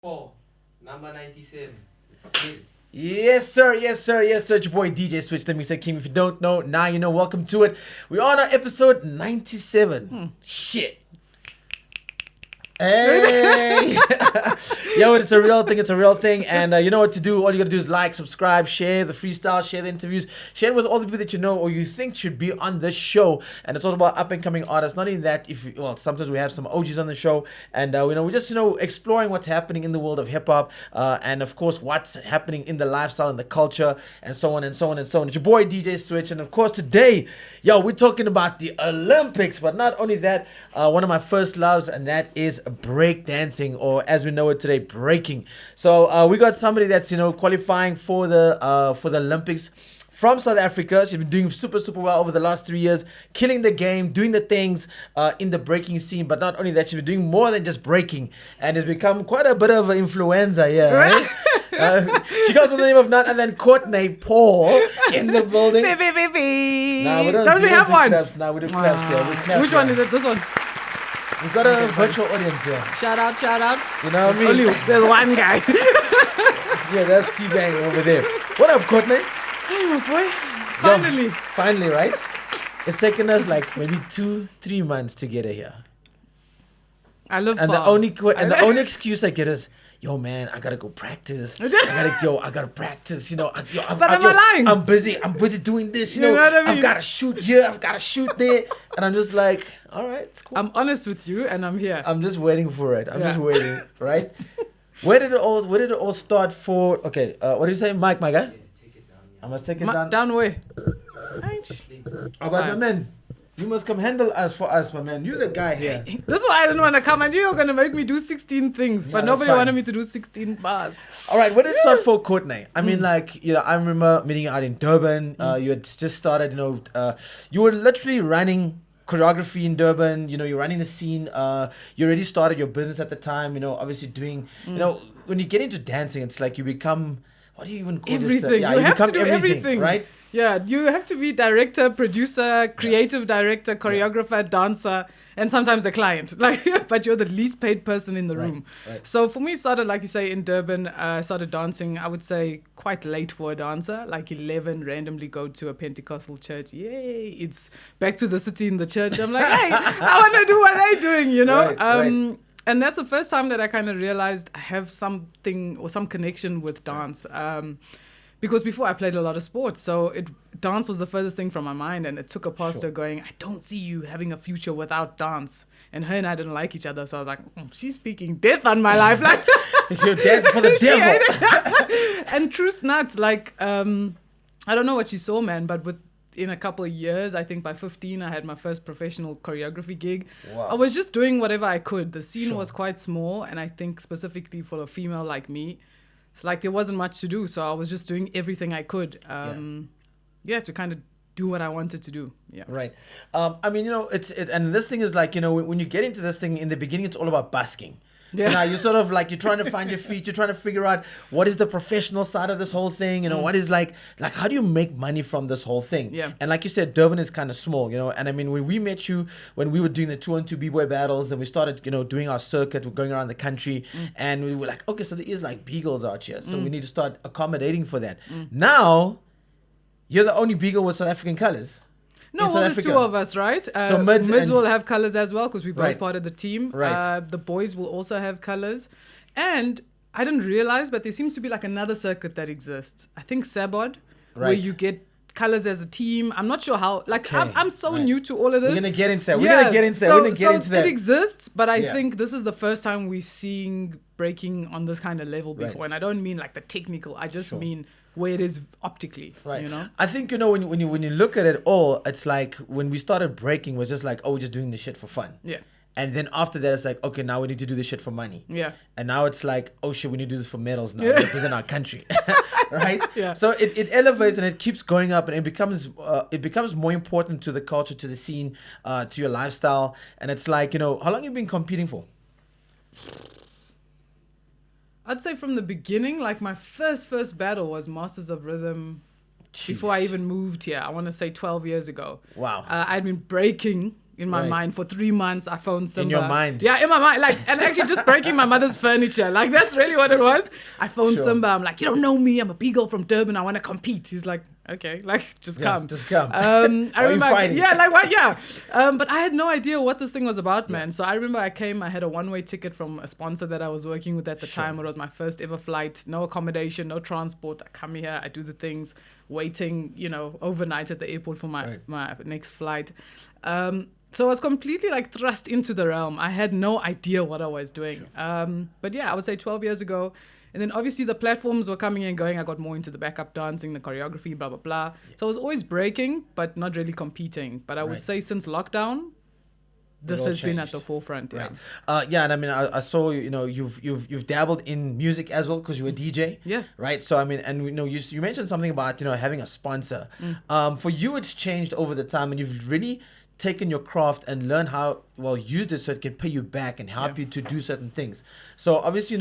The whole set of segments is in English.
4, number 97. Skill. Yes, sir. Yes, sir. Yes, sir. It's your boy DJ Switch, the Mr. Kim. If you don't know, now you know. Welcome to it. We're on our episode 97. Shit. Hey. Yo, it's a real thing. It's a real thing. And you know what to do. All you got to do is like, subscribe, share the freestyle, share the interviews, share it with all the people that you know or you think should be on this show. And it's all about up and coming artists. Not only that, sometimes we have some OGs on the show. And, we're just, exploring what's happening in the world of hip hop. And of course, what's happening in the lifestyle and the culture and so on and so on and so on. It's your boy DJ Switch. And of course, today, we're talking about the Olympics. But not only that, one of my first loves, and that is break dancing, or as we know it today, breaking. So we got somebody that's qualifying for the Olympics from South Africa. She's been doing super well over the last 3 years, killing the game, doing the things in the breaking scene. But not only that, she's been doing more than just breaking, and has become quite a bit of an influencer. Right? She goes with the name of none other than Courtnaé Paul in the building. Nah, we don't we have one? Claps. Nah, we do claps here. We clap Which one is it? This one. We've got a virtual audience here. Shout out. You know what I mean? Only there's one guy. Yeah, that's T-Bang over there. What up, Courtnaé? Hey, my boy. Finally, right? It's taken us like maybe 2-3 months to get her here. I live And far. the only excuse I get is, yo, man, I gotta go practice. I gotta practice. But am I lying? I'm busy doing this. You know what I mean? I've gotta shoot here. I've gotta shoot there. And I'm just like, all right, it's cool. I'm honest with you, and I'm here. I'm just waiting for it. I'm just waiting, right? Where did it all start for? Okay, what do you say, Mike, my guy? Yeah, take it down. Yeah. I must take it down. Down where? Oh, but my man, you must come handle us for us, my man. You're the guy here. This is why I didn't want to come, and you're gonna make me do 16 things, Yeah, but that's nobody fine. wanted me to do 16 bars. All right, where did it start for Courtnaé? I mean, I remember meeting you out in Durban. You had just started, you were literally running choreography in Durban. You're running the scene. You already started your business at the time. Obviously doing, when you get into dancing, it's like you become, what do you even call Everything. this? Yeah, you have become to do everything, right? Yeah, you have to be director, producer, creative director, choreographer, dancer, and sometimes a client. But you're the least paid person in the room. Right. So for me, it started, like you say, in Durban. I started dancing, I would say, quite late for a dancer. Like 11, randomly go to a Pentecostal church. Yay, it's back to the city in the church. I'm like, hey, I want to do what they're doing, Right. And that's the first time that I kind of realized I have something or some connection with dance. Because before I played a lot of sports, so dance was the furthest thing from my mind, and it took a pastor going, I don't see you having a future without dance. And her and I didn't like each other, so I was like, she's speaking death on my life. Like, You're dancing for the devil. And true nuts, I don't know what she saw, man, but in a couple of years, I think by 15, I had my first professional choreography gig. Wow. I was just doing whatever I could. The scene Sure. was quite small, and I think specifically for a female like me, it's like there wasn't much to do, so I was just doing everything I could. To kind of do what I wanted to do. Yeah. Right. And this thing is when you get into this thing in the beginning, it's all about busking. Yeah. So now you're sort of you're trying to find your feet. You're trying to figure out what is the professional side of this whole thing. What is how do you make money from this whole thing? Yeah. And like you said, Durban is kind of small, And I mean, when we met you, when we were doing the 2-on-2 b-boy battles, and we started, doing our circuit, we're going around the country, and we were like, okay, so there is beagles out here, so we need to start accommodating for that. Now, you're the only beagle with South African colors. No, in well, South there's Africa. two of us, right? So Mids will have colors as well because we're both Right. part of the team. Right. The boys will also have colors. And I didn't realize, but there seems to be another circuit that exists. I think Sabod, where Right. you get colors as a team. I'm not sure how. Okay. I'm so Right. new to all of this. We're gonna get into that. We're gonna get into that. It exists, but I Yeah. think this is the first time we're seeing breaking on this kind of level Right. before. And I don't mean the technical. I just Sure. mean where it is optically. Right. I think when you look at it all, it's like when we started breaking, it was just we're just doing this shit for fun. Yeah. And then after that, it's okay, now we need to do this shit for money. Yeah. And now it's oh shit, we need to do this for medals now. To represent our country. Right? Yeah. So it elevates and it keeps going up, and it becomes more important to the culture, to the scene, to your lifestyle. And it's how long have you been competing for? I'd say from the beginning, my first battle was Masters of Rhythm before I even moved here. I want to say 12 years ago. Wow. I'd been breaking in my mind for 3 months. I phoned Simba. In your mind? Yeah, in my mind. Like, and actually just breaking my mother's furniture. Like, that's really what it was. I phoned Sure. Simba. I'm like, you don't know me. I'm a B-girl from Durban. I want to compete. He's like, okay, like, just come. Just come. I Are you remember, fighting? yeah, like what? Yeah, but I had no idea what this thing was about, man. So I remember I came. I had a one-way ticket from a sponsor that I was working with at the time. It was my first ever flight. No accommodation, no transport. I come here. I do the things. Waiting, overnight at the airport for my next flight. So I was completely like thrust into the realm. I had no idea what I was doing. But yeah, I would say 12 years ago. And then obviously the platforms were coming and going. I got more into the backup dancing, the choreography, blah, blah, blah. So I was always breaking, but not really competing. But I would say since lockdown, this has been at the forefront. Yeah. Right. And I mean, I saw, you've dabbled in music as well because you were a DJ. Yeah. Right. So, I mean, and you mentioned something about, having a sponsor. For you, it's changed over the time and you've really taken your craft and learn how use it so it can pay you back and help you to do certain things. So obviously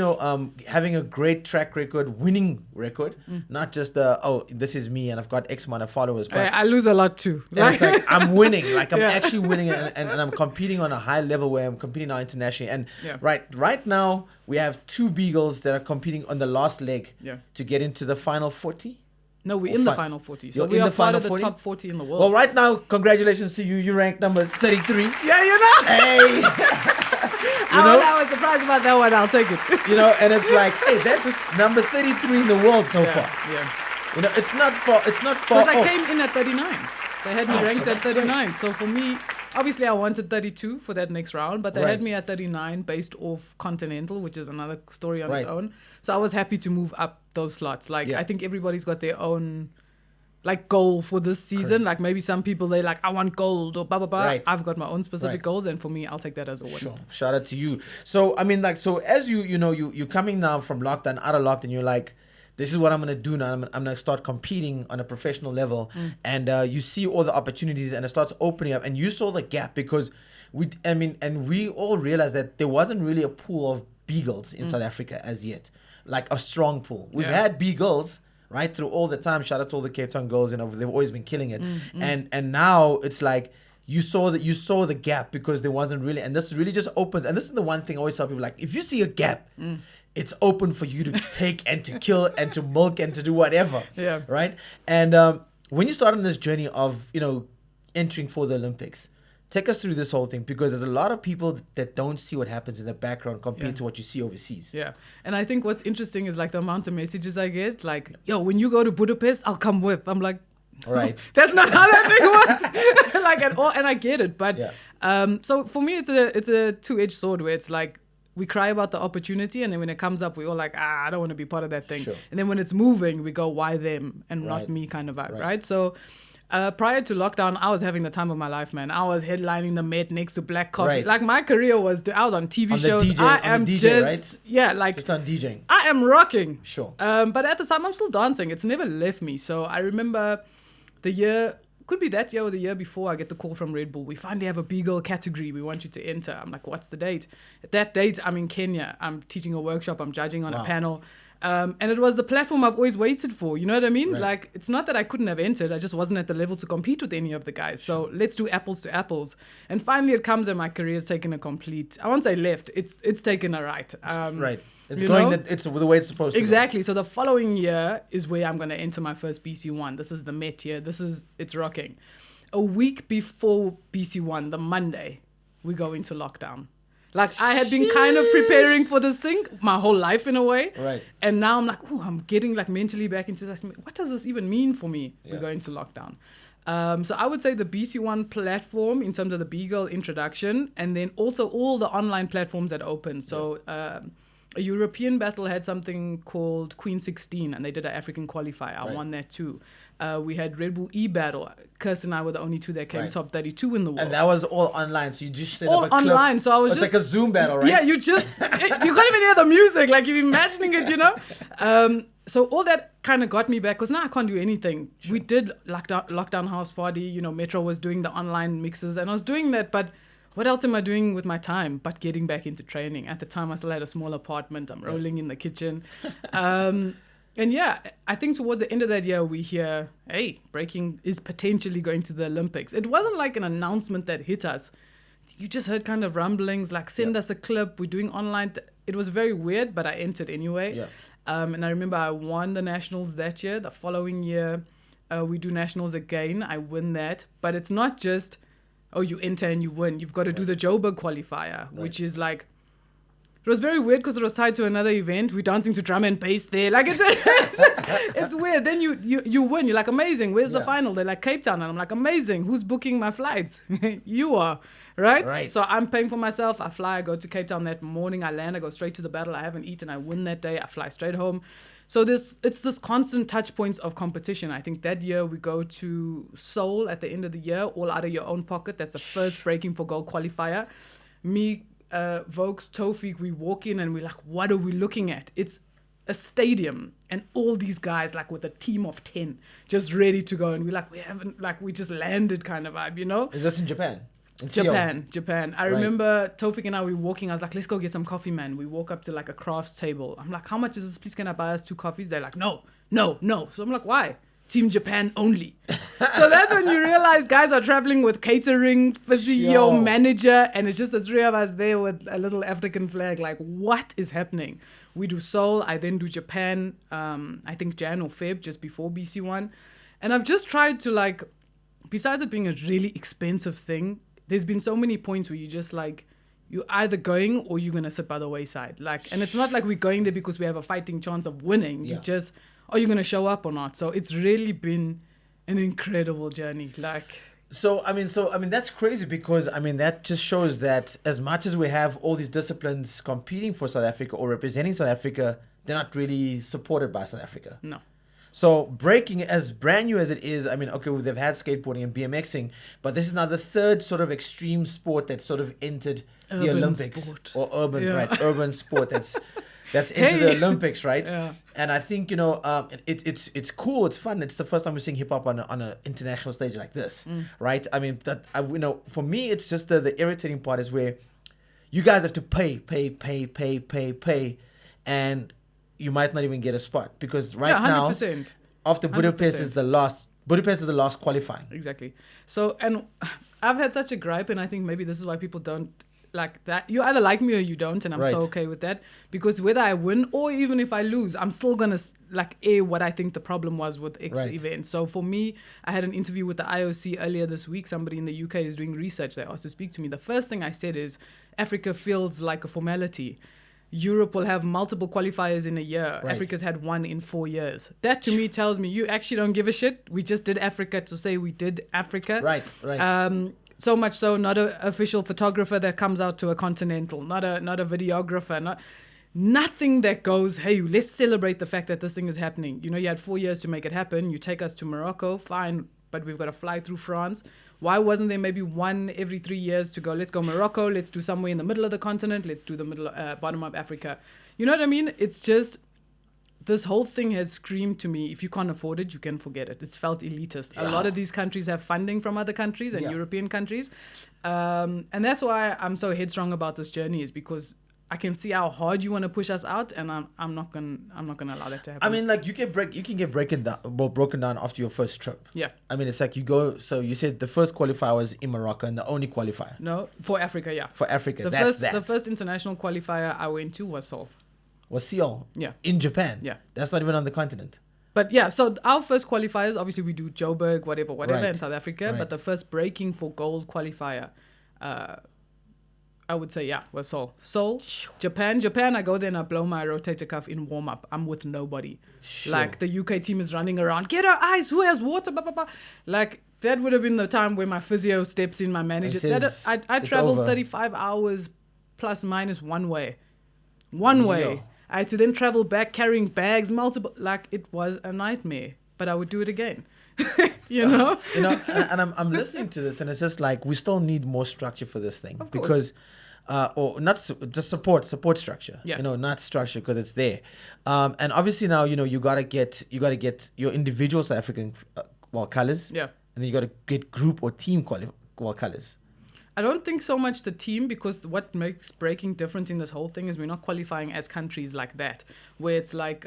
having a great track record, winning record, not just this is me and I've got X amount of followers, but I lose a lot too. it's like I'm winning, like I'm actually winning and I'm competing on a high level where I'm competing now internationally. And right now we have 2 Beagles that are competing on the last leg to get into the final 40. No, we're in the final 40. So You're we in are the part final of the 40? top 40 in the world. Well, right now, congratulations to you. You ranked number 33. Yeah, Hey. I was surprised about that one. I'll take it. And it's like, hey, that's number 33 in the world so far. Yeah. It's not far. Because I came in at 39. They had me ranked at 39. Great. So for me, obviously I wanted 32 for that next round, but they had me at 39 based off Continental, which is another story on its own. So I was happy to move up those slots. Like, I think everybody's got their own goal for this season. Like maybe some people, they're like, I want gold or blah, blah, blah. I've got my own specific goals. And for me, I'll take that as a win. Sure. Shout out to you. So, I mean, as you're coming now from lockdown, out of lockdown, you're like, this is what I'm going to do now. I'm going to start competing on a professional level. And you see all the opportunities and it starts opening up. And you saw the gap because we all realized that there wasn't really a pool of B-girls in South Africa as yet. Like a strong pool. We've had B-girls right through all the time. Shout out to all the Cape Town girls, they've always been killing it. And now it's like you saw the gap because there wasn't really, and this really just opens. And this is the one thing I always tell people, like, if you see a gap, it's open for you to take and to kill and to milk and to do whatever. Yeah. Right. And when you start on this journey of entering for the Olympics, take us through this whole thing, because there's a lot of people that don't see what happens in the background compared to what you see overseas. Yeah. And I think what's interesting is like the amount of messages I get, like, yo, when you go to Budapest, I'll come with. I'm like, no, right. That's not how that thing works. Like at all. And I get it. But so for me, it's a two-edged sword where it's like, we cry about the opportunity, and then when it comes up, we're all like, I don't want to be part of that thing. Sure. And then when it's moving, we go, why them and not me kind of vibe, right? So prior to lockdown, I was having the time of my life, man. I was headlining the Met next to Black Coffee. Right. Like my career was, I was on TV shows. DJ, I am DJ, just, right? yeah, like Just on DJing. I am rocking. Sure. But at the time, I'm still dancing. It's never left me. So I remember the year, could be that year or the year before, I get the call from Red Bull. We finally have a B-girl category. We want you to enter. I'm like, what's the date? At that date, I'm in Kenya. I'm teaching a workshop. I'm judging on a panel. And it was the platform I've always waited for. You know what I mean? Right. Like, it's not that I couldn't have entered. I just wasn't at the level to compete with any of the guys. So let's do apples to apples. And finally it comes and my career's taken a complete, I won't say left. It's taken a right. Right. It's going it's the way it's supposed to. Exactly. So the following year is where I'm going to enter my first BC1. This is the Met year. It's rocking. A week before BC1, the Monday, we go into lockdown. Like, I had been kind of preparing for this thing my whole life in a way. Right. And now I'm like, I'm getting like mentally back into this. What does this even mean for me? Yeah. We go into lockdown. So I would say the BC1 platform in terms of the B-girl introduction, and then also all the online platforms that opened. So a European battle had something called Queen 16, and they did an African qualifier. I won that too. We had Red Bull E-Battle. Kirsten and I were the only two that came top 32 in the world. And that was all online, so you just set all up a clip. online. So I was It's just like a Zoom battle, right? Yeah, you can't even hear the music. Like, you're imagining it, you know. So all that kind of got me back, because now I can't do anything. Sure. We did lockdown house party. You know, Metro was doing the online mixes, and I was doing that, but what else am I doing with my time but getting back into training? At the time, I still had a small apartment. I'm rolling in the kitchen. And And yeah, I think towards the end of that year, we hear, hey, breaking is potentially going to the Olympics. It wasn't like an announcement that hit us. You just heard kind of rumblings, like send us a clip, we're doing online. It was very weird, but I entered anyway. Yeah. And I remember I won the nationals that year. The following year, we do nationals again. I win that. But it's not just, oh, you enter and you win. You've got to do the Joburg qualifier, which is like, it was very weird because it was tied to another event. We're dancing to drum and bass there. Like, it's weird. Then you win. You're like, amazing. Where's the final? They're like, Cape Town. And I'm like, amazing. Who's booking my flights? You are. Right? So I'm paying for myself. I fly. I go to Cape Town that morning. I land. I go straight to the battle. I haven't eaten. I win that day. I fly straight home. So it's this constant touch points of competition. I think that year we go to Seoul at the end of the year, all out of your own pocket. That's the first breaking for gold qualifier. Me, Vokes, Tofik, we walk in and we're like, what are we looking at? It's a stadium and all these guys like with a team of 10 just ready to go. And we're like, we just landed kind of vibe, you know? Is this in Japan? Japan. I remember Tofik and I, we were walking. I was like, let's go get some coffee, man. We walk up to like a crafts table. I'm like, how much is this? Please, can I buy us 2 coffees? They're like, no. So I'm like, why? Team Japan only. So that's when you realize guys are traveling with catering, physio, manager, and it's just the 3 of us there with a little African flag. Like, what is happening? We do Seoul. I then do Japan, I think Jan or Feb, just before BC1. And I've just tried to like, besides it being a really expensive thing, there's been so many points where you just like, you're either going or you're going to sit by the wayside. Like, and it's not like we're going there because we have a fighting chance of winning. You just, are you going to show up or not? So it's really been an incredible journey. Like, So I mean, that's crazy because I mean that just shows that as much as we have all these disciplines competing for South Africa or representing South Africa, they're not really supported by South Africa. no. So breaking, as brand new as it is, I mean, okay, well, they've had skateboarding and BMXing, but this is now the third sort of extreme sport that sort of entered the Urban Olympics sport. or urban sport that's into the Olympics, right? Yeah. And I think it's cool, it's fun. It's the first time we're seeing hip hop on an international stage like this, right? I mean, for me, it's just the irritating part is where you guys have to pay, and you might not even get a spot because now 100%. after Budapest 100%. is the last qualifying. Exactly. So, and I've had such a gripe, and I think maybe this is why people don't like that. You either like me or you don't, and I'm so okay with that. Because whether I win or even if I lose, I'm still going to like air what I think the problem was with X event. So for me, I had an interview with the IOC earlier this week. Somebody in the UK is doing research. They asked to speak to me. The first thing I said is, Africa feels like a formality. Europe will have multiple qualifiers in a year. Right. Africa's had 1 in 4 years. That to me tells me you actually don't give a shit. We just did Africa to say we did Africa. Right. So much so, not an official photographer that comes out to a continental, not a videographer, nothing that goes, hey, let's celebrate the fact that this thing is happening. You know, you had 4 years to make it happen. You take us to Morocco, fine, but we've got to fly through France. Why wasn't there maybe 1 every 3 years to go, let's go Morocco, let's do somewhere in the middle of the continent, let's do the bottom of Africa. You know what I mean? It's just, this whole thing has screamed to me, if you can't afford it, you can forget it. It's felt elitist. A lot of these countries have funding from other countries and European countries. And that's why I'm so headstrong about this journey, is because I can see how hard you want to push us out, and I'm not gonna allow that to happen. I mean, like you can get broken down after your first trip. Yeah. I mean, it's like you go. So you said the first qualifier was in Morocco, and the only qualifier. No, for Africa, yeah. For Africa, The first international qualifier I went to was Seoul. Was Seoul. Yeah. In Japan. Yeah. That's not even on the continent. But yeah, so our first qualifiers, obviously we do Joburg, whatever in South Africa. Right. But the first breaking for gold qualifier, I would say, was Seoul. Japan, I go there and I blow my rotator cuff in warm-up. I'm with nobody. Sure. Like, the UK team is running around, get our ice, who has water, blah, blah, blah. Like, that would have been the time where my physio steps in, my manager. I traveled 35 hours plus minus one way. I had to then travel back carrying bags, multiple, like, it was a nightmare. But I would do it again. you know, and I'm listening to this, and it's just like we still need more structure for this thing, because or not just support structure. Yeah. Not structure because it's there. And obviously now you gotta get your individual South African colors. Yeah. And then you gotta get group or team colors. I don't think so much the team, because what makes breaking different in this whole thing is we're not qualifying as countries like that, where it's like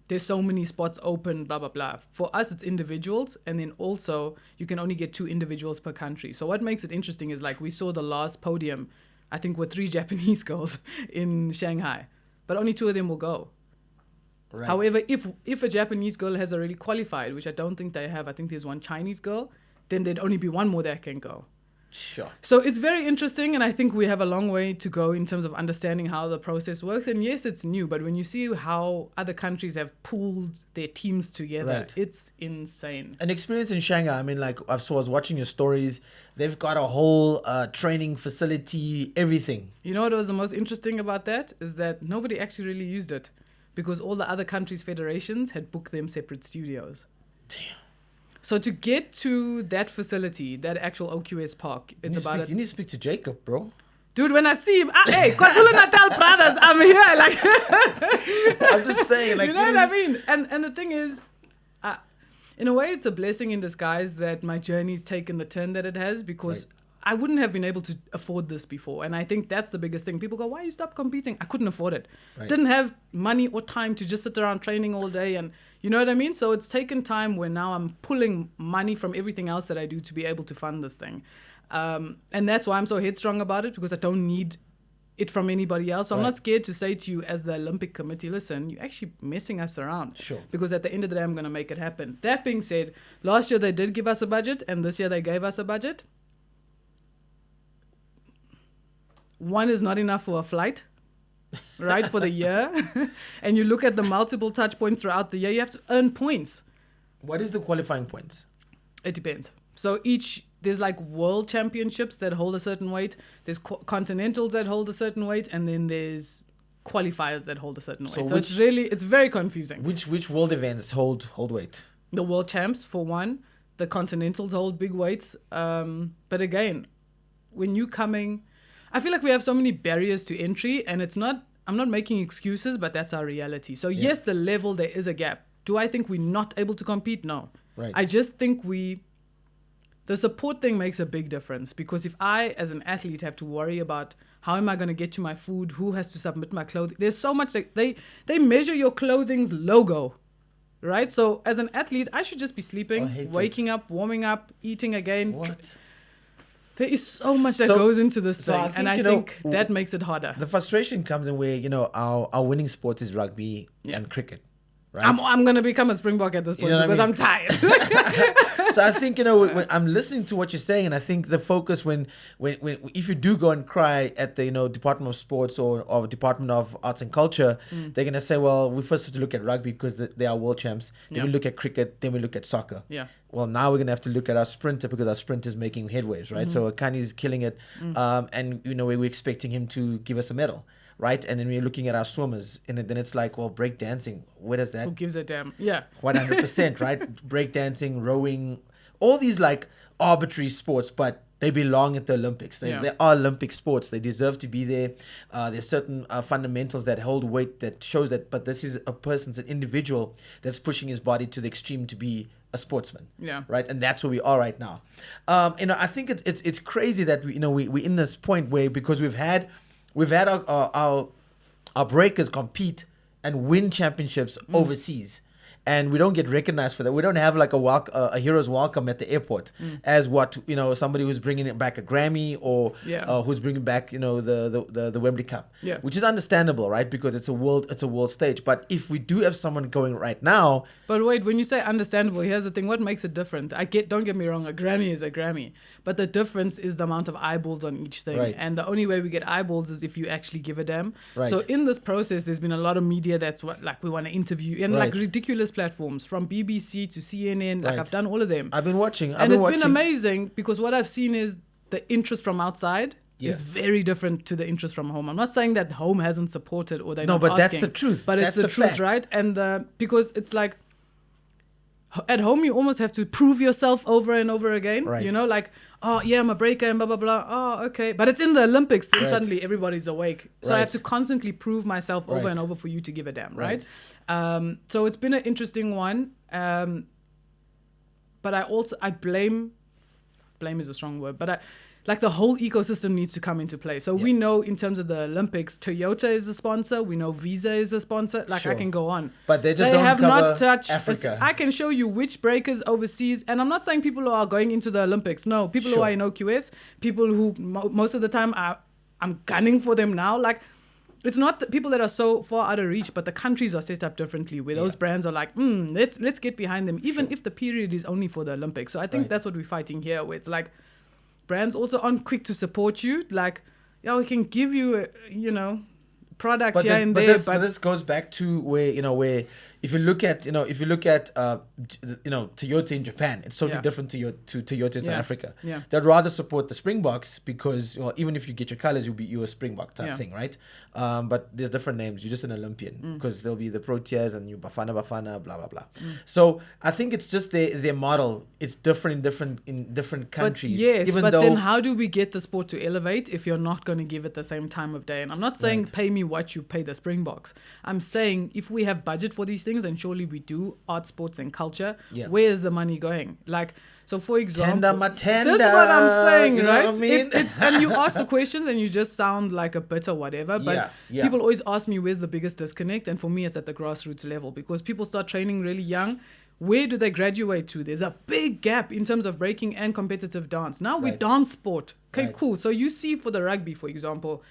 there's so many spots open, blah, blah, blah. For us, it's individuals. And then also you can only get 2 individuals per country. So what makes it interesting is like we saw the last podium, I think with 3 Japanese girls in Shanghai, but only 2 of them will go. Right. However, if a Japanese girl has already qualified, which I don't think they have, I think there's 1 Chinese girl, then there'd only be 1 more that can go. Sure. So it's very interesting, and I think we have a long way to go in terms of understanding how the process works. And yes, it's new, but when you see how other countries have pooled their teams together, Right. it's insane. An experience in Shanghai. I mean, like I was watching your stories. They've got a whole training facility, everything. You know what was the most interesting about that? Is that nobody actually really used it, because all the other countries' federations had booked them separate studios. Damn. So to get to that facility, that actual OQS park, it's about You need to speak to Jacob, bro. Dude, when I see him, hey, KwaZulu Natal brothers, I'm here. Like, I'm just saying, like, you know what I mean? And the thing is, in a way, it's a blessing in disguise that my journey's taken the turn that it has, because I wouldn't have been able to afford this before. And I think that's the biggest thing. People go, why you stop competing? I couldn't afford it. Right. Didn't have money or time to just sit around training all day. And you know what I mean? So it's taken time where now I'm pulling money from everything else that I do to be able to fund this thing. And that's why I'm so headstrong about it, because I don't need it from anybody else. So I'm Right. not scared to say to you as the Olympic Committee, listen, you're actually messing us around. Sure. Because at the end of the day, I'm going to make it happen. That being said, last year they did give us a budget, and this year they gave us a budget. 1 is not enough for a flight, right, for the year. And you look at the multiple touch points throughout the year, you have to earn points. What is the qualifying points? It depends. So there's like world championships that hold a certain weight. There's continentals that hold a certain weight. And then there's qualifiers that hold a certain weight. So it's very confusing. Which world events hold weight? The world champs, for one. The continentals hold big weights. But again, when you coming... I feel like we have so many barriers to entry, and I'm not making excuses, but that's our reality. So yes, the level, there is a gap. Do I think we're not able to compete? No. Right. I just think the support thing makes a big difference, because if I, as an athlete, have to worry about how am I going to get to my food, who has to submit my clothing, there's so much that they measure your clothing's logo, right? So as an athlete, I should just be sleeping, waking up, warming up, eating again. What? There is so much that goes into this thing, and I think know, that makes it harder. The frustration comes in where, our winning sports is rugby and cricket. Right? I'm going to become a Springbok at this point, because I'm tired. So I think, when I'm listening to what you're saying, and I think the focus when if you do go and cry at the, Department of Sports or Department of Arts and Culture, they're going to say, well, we first have to look at rugby because they are world champs. Then we look at cricket, then we look at soccer. Yeah. Well, now we're going to have to look at our sprinter because our sprinter is making headways, right? So Akani's killing it. And, we're expecting him to give us a medal. Right, and then we're looking at our swimmers, and then it's like, well, break dancing. Where does that? Who gives a damn? Yeah, 100%, right? Break dancing, rowing, all these like arbitrary sports, but they belong at the Olympics. They are Olympic sports. They deserve to be there. There's certain fundamentals that hold weight that shows that. But this is a person's an individual that's pushing his body to the extreme to be a sportsman. Yeah. Right, and that's where we are right now. I think it's crazy that we're in this point where, because we've had our breakers compete and win championships overseas, and we don't get recognized for that. We don't have like a hero's welcome at the airport as somebody who's bringing back a Grammy or who's bringing back the Wembley Cup, which is understandable, right? Because it's a world stage. But if we do have someone going right now, but wait, when you say understandable, here's the thing: what makes it different? Don't get me wrong, a Grammy is a Grammy, but the difference is the amount of eyeballs on each thing, and the only way we get eyeballs is if you actually give a damn. Right. So in this process, there's been a lot of media that's we want to interview, and like ridiculous platforms from BBC to CNN. Like I've done all of them. I've been watching. It's been amazing, because what I've seen is the interest from outside is very different to the interest from home. I'm not saying that home hasn't supported or they're not asking. That's the truth. But it's the truth, right? And because it's like, at home you almost have to prove yourself over and over again. Right. Like, oh yeah, I'm a breaker and blah blah blah. Oh, okay. But it's in the Olympics, then suddenly everybody's awake. So I have to constly prove myself over and over for you to give a damn, right? So it's been an interesting one. But I blame is a strong word, but like the whole ecosystem needs to come into play. So we know in terms of the Olympics, Toyota is a sponsor. We know Visa is a sponsor. Like I can go on. But they just don't have cover not touched Africa. I can show you which breakers overseas. And I'm not saying people who are going into the Olympics. No, people who are in OQS, people who most of the time I'm gunning for them now. Like, it's not the people that are so far out of reach, but the countries are set up differently where those brands are like, let's get behind them, even if the period is only for the Olympics. So I think that's what we're fighting here, where it's like brands also aren't quick to support you. Like, we can give you, product but this goes back to where if you look at Toyota in Japan, it's totally different to Toyota in Africa. Yeah. They'd rather support the Springboks because even if you get your colors, you're a Springbok type thing, right? But there's different names. You're just an Olympian because there'll be the Proteas and you Bafana, blah blah blah. So I think it's just their model. It's different in different countries. But then how do we get the sport to elevate if you're not going to give it the same time of day? And I'm not saying pay me what you pay the Springboks. I'm saying if we have budget for these things, and surely we do, art, sports and culture, where is the money going? Like, so for example, this is what I'm saying, right? What I mean? And you ask the questions and you just sound like a bitter whatever, but people always ask me where's the biggest disconnect, and for me it's at the grassroots level, because people start training really young. Where do they graduate to? There's a big gap in terms of breaking and competitive dance. Now we dance sport. Okay, cool. So you see for the rugby, for example,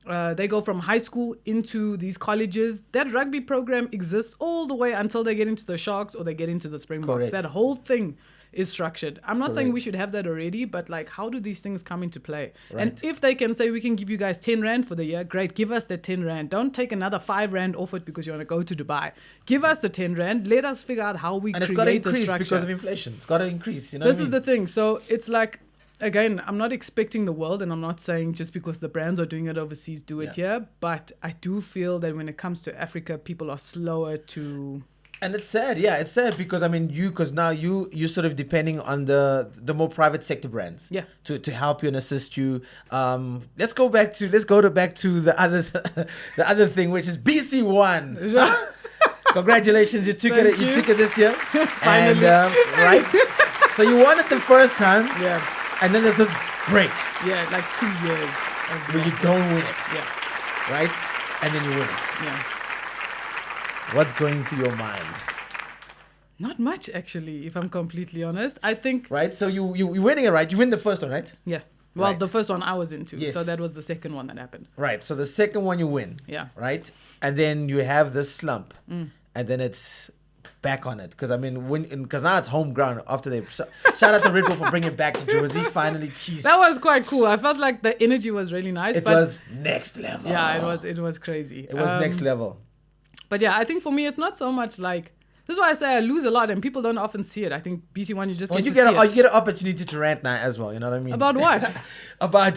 they go from high school into these colleges. That rugby program exists all the way until they get into the Sharks or they get into the Springboks. Correct. That whole thing is structured. I'm not saying we should have that already, but like, how do these things come into play? Right. And if they can say, we can give you guys 10 Rand for the year, great, give us that 10 Rand. Don't take another 5 Rand off it because you want to go to Dubai. Give us the 10 Rand. Let us figure out how we create the structure. And it's got to increase because of inflation. It's got to increase. This is the thing. So it's like, again, I'm not expecting the world, and I'm not saying just because the brands are doing it overseas, do it here. But I do feel that when it comes to Africa, people are slower to... And it's sad, it's sad because because now you're sort of depending on the more private sector brands, to help you and assist you. Let's go back to the other thing, which is BC1. Congratulations, you took it this year. Finally. And, right? So you won it the first time. Yeah. And then there's this break. Yeah, like 2 years. Where you don't win it. Yeah. Right? And then you win it. Yeah. What's going through your mind? Not much, actually, if I'm completely honest. I think... Right? So you're winning it, right? You win the first one, right? Yeah. Well, the first one I was into. Yes. So that was the second one that happened. Right. So the second one you win. Yeah. Right? And then you have this slump. And then it's back on it. Because now it's home ground after they... Shout out to Red Bull for bringing it back to Jersey. Finally, jeez. That was quite cool. I felt like the energy was really nice. It was next level. Yeah, it was crazy. It was next level. But yeah, I think for me, it's not so much like... This is why I say I lose a lot and people don't often see it. I think BC1, you just get to see it. You get an opportunity to rant now as well, you know what I mean? About what? About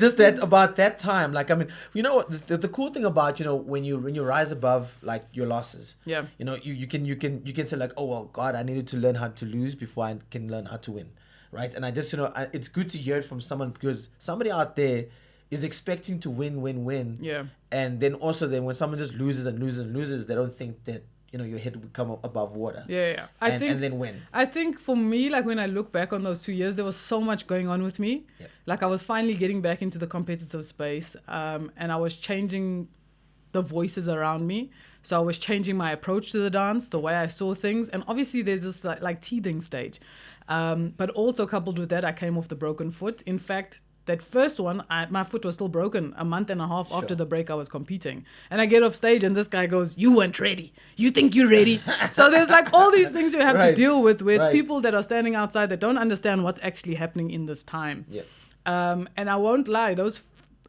that time. Like, you know what, the cool thing about, when you rise above, like, your losses. Yeah. You can say, like, oh, well, God, I needed to learn how to lose before I can learn how to win, right? And I just, it's good to hear it from someone, because somebody out there is expecting to win. Yeah. And then also when someone just loses and loses, they don't think that, your head would come up above water. Yeah. And then win. I think for me, like, when I look back on those 2 years, there was so much going on with me. Yeah. Like, I was finally getting back into the competitive space, and I was changing the voices around me. So I was changing my approach to the dance, the way I saw things. And obviously there's this like teething stage. But also coupled with that, I came off the broken foot. In fact, that first one, my foot was still broken a month and a half after the break I was competing. And I get off stage and this guy goes, "You weren't ready. You think you're ready?" So there's like all these things you have to deal with people that are standing outside that don't understand what's actually happening in this time. Yeah. And I won't lie,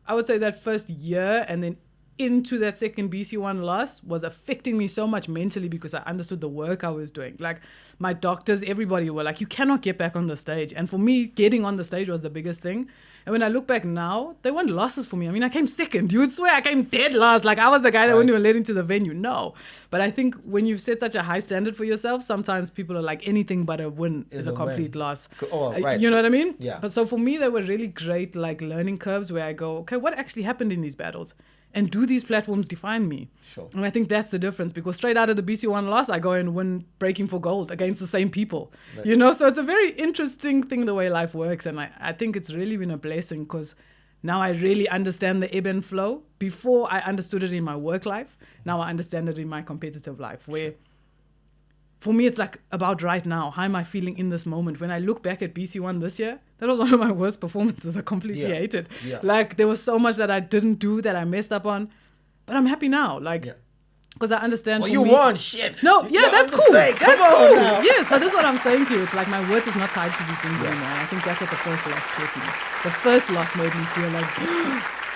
I would say that first year and then into that second BC1 loss was affecting me so much mentally because I understood the work I was doing. Like, my doctors, everybody were like, you cannot get back on the stage. And for me, getting on the stage was the biggest thing. And when I look back now, they weren't losses for me. I came second. You would swear I came dead last. Like, I was the guy that wouldn't even let into the venue. No. But I think when you've set such a high standard for yourself, sometimes people are like, anything but a win is a complete loss. You know what I mean? Yeah. But so for me, they were really great, like, learning curves where I go, okay, what actually happened in these battles? And do these platforms define me? Sure. And I think that's the difference, because straight out of the BC1 loss, I go and win Breaking for Gold against the same people. Right. So it's a very interesting thing the way life works. And I think it's really been a blessing, because now I really understand the ebb and flow. Before, I understood it in my work life. Now I understand it in my competitive life, where for me, it's like about right now. How am I feeling in this moment? When I look back at BC1 this year, that was one of my worst performances. I completely hated. Yeah. Like, there was so much that I didn't do, that I messed up on. But I'm happy now. Like, because I understand. Well, for you me, won, shit. No, yeah, Yeah, that's I'm just cool. saying, come That's on cool. now. Yes, but this is what I'm saying to you. It's like my worth is not tied to these things anymore. And I think that's what the first loss taught me. The first loss made me feel like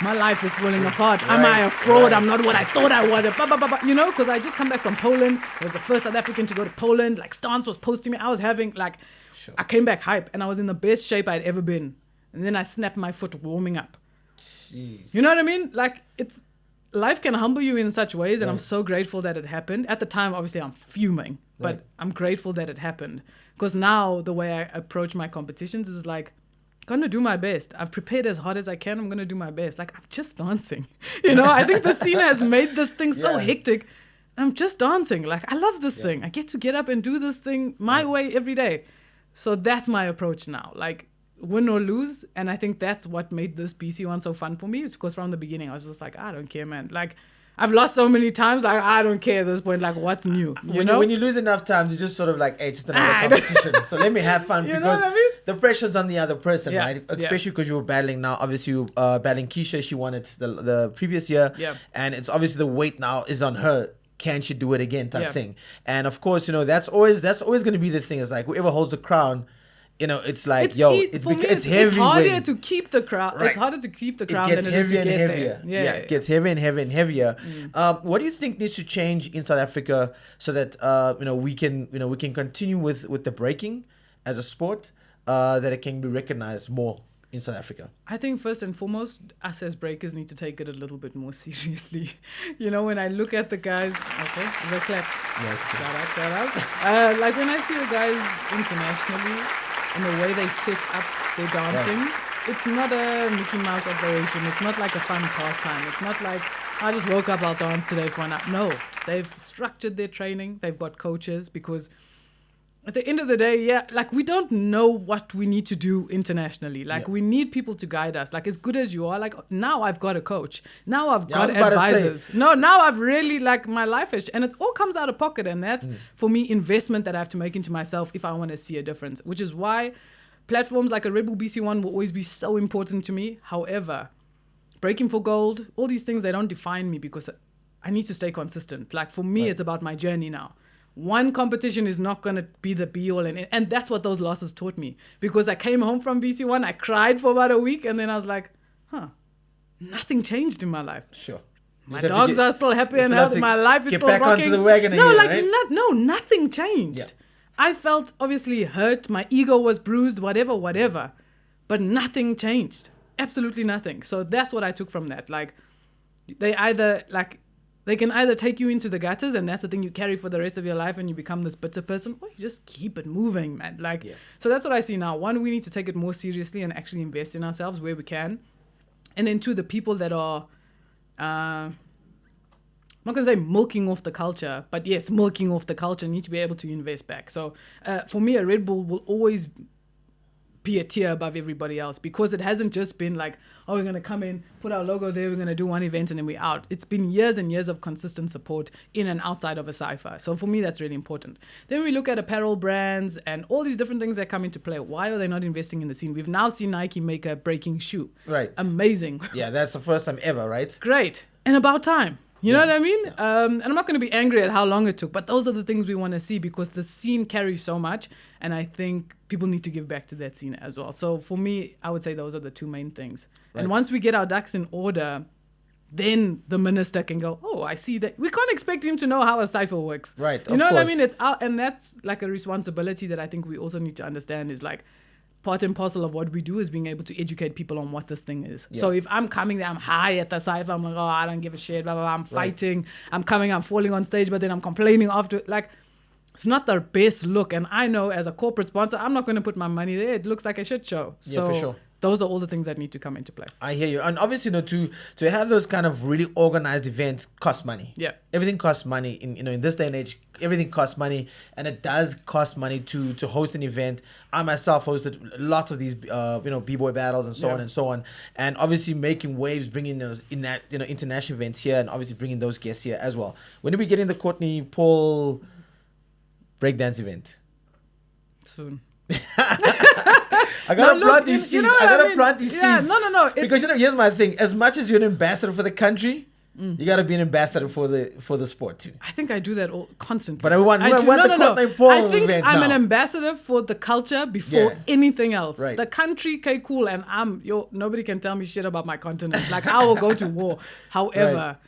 my life is falling apart. Am I a fraud? Right. I'm not what I thought I was. Because I just come back from Poland. I was the first South African to go to Poland. Like, Stance was posting me. I was having, like, I came back hype, and I was in the best shape I'd ever been. And then I snapped my foot warming up. Jeez. You know what I mean? Like, it's life can humble you in such ways, and I'm so grateful that it happened. At the time, obviously, I'm fuming, but I'm grateful that it happened, because now the way I approach my competitions is like, I'm gonna do my best. I've prepared as hard as I can. I'm gonna do my best. Like, I'm just dancing. I think the scene has made this thing so hectic. I'm just dancing. Like, I love this thing. I get up and do this thing my way every day. So that's my approach now. Like, win or lose. And I think that's what made this BC1 so fun for me, is because from the beginning I was just like, I don't care, man. Like, I've lost so many times, like, I don't care at this point. Like, what's new? When you lose enough times, you just sort of like, hey, it's just another competition. So let me have fun, You know because what I mean? the pressure's on the other person, Yeah, right? yeah. Especially because you were battling now. Obviously, you battling Keisha. She won it the previous year. Yeah. And it's obviously the weight now is on her. Can she do it again type Yeah. thing. And of course, that's always going to be the thing. It's like, whoever holds the crown, it's like, it's heavy. It's harder weight. to keep the crown. Right. It's harder to keep the It crown gets than it is to heavier and get heavier. there. Yeah, it gets heavier and heavier and heavier. What do you think needs to change in South Africa so that we can continue with the breaking as a sport, that it can be recognized more in South Africa? I think first and foremost, us as breakers need to take it a little bit more seriously. When I look at the guys, okay, is that claps? Yeah, it's good. Shout out. Like, when I see the guys internationally and the way they set up their dancing, it's not a Mickey Mouse operation. It's not like a fun pastime. It's not like, I just woke up, I'll dance today for an hour. No, they've structured their training. They've got coaches, because at the end of the day, like, we don't know what we need to do internationally. Like, we need people to guide us. Like, as good as you are, like, now I've got a coach. Now I've got advisors. No, now I've really, like, my life is, and it all comes out of pocket. And that's, for me, investment that I have to make into myself if I want to see a difference, which is why platforms like a Red Bull BC1 will always be so important to me. However, Breaking for Gold, all these things, they don't define me, because I need to stay consistent. Like, for me, it's about my journey now. One competition is not going to be the be-all, and that's what those losses taught me. Because I came home from BC1, I cried for about a week, and then I was like, nothing changed in my life. Sure. My dogs are still happy and healthy. My life is still rocking. Get back onto the wagon no, again, like, right? nothing changed. Yeah. I felt obviously hurt. My ego was bruised, whatever. But nothing changed. Absolutely nothing. So that's what I took from that. Like, they can either take you into the gutters, and that's the thing you carry for the rest of your life, and you become this bitter person, or you just keep it moving, man. Like, so that's what I see now. One, we need to take it more seriously and actually invest in ourselves where we can. And then two, the people that are, I'm not going to say milking off the culture, but yes, milking off the culture, need to be able to invest back. So for me, a Red Bull will always be a tier above everybody else, because it hasn't just been like, oh, we're going to come in, put our logo there, we're going to do one event, and then we're out. It's been years and years of consistent support in and outside of a Cypher. So for me, that's really important. Then we look at apparel brands and all these different things that come into play. Why are they not investing in the scene? We've now seen Nike make a breaking shoe. Right. Amazing. Yeah, that's the first time ever, right? Great. And about time. You know what I mean? And I'm not going to be angry at how long it took, but those are the things we want to see, because the scene carries so much, and I think people need to give back to that scene as well. So for me, I would say those are the two main things. Right. And once we get our ducks in order, then the minister can go, oh, I see that. We can't expect him to know how a cipher works. Right, You know what I mean? It's out, and that's like a responsibility that I think we also need to understand, is like, part and parcel of what we do is being able to educate people on what this thing is. Yeah. So if I'm coming there, I'm high at the cypher, I'm like, oh, I don't give a shit, blah, blah, blah. I'm fighting, I'm coming, I'm falling on stage, but then I'm complaining after. Like, it's not the best look. And I know as a corporate sponsor, I'm not going to put my money there. It looks like a shit show. So for sure. those are all the things that need to come into play. I hear you. And obviously, to have those kind of really organized events costs money. Yeah. Everything costs money. In this day and age, everything costs money, and it does cost money to host an event. I myself hosted lots of these, b-boy battles and so on and so on. And obviously, making waves, bringing those international events here, and obviously bringing those guests here as well. When are we getting the Courtnaé Paul breakdance event? Soon. I gotta plant these seeds. I gotta plant these seeds. No. Because here's my thing. As much as you're an ambassador for the country, you gotta be an ambassador for the sport too. I think I do that constantly. But I want the Courtnaé Paul I think event I'm now. an ambassador for the culture before anything else. Right. The country, okay, cool, and nobody can tell me shit about my continent. Like, I will go to war. However,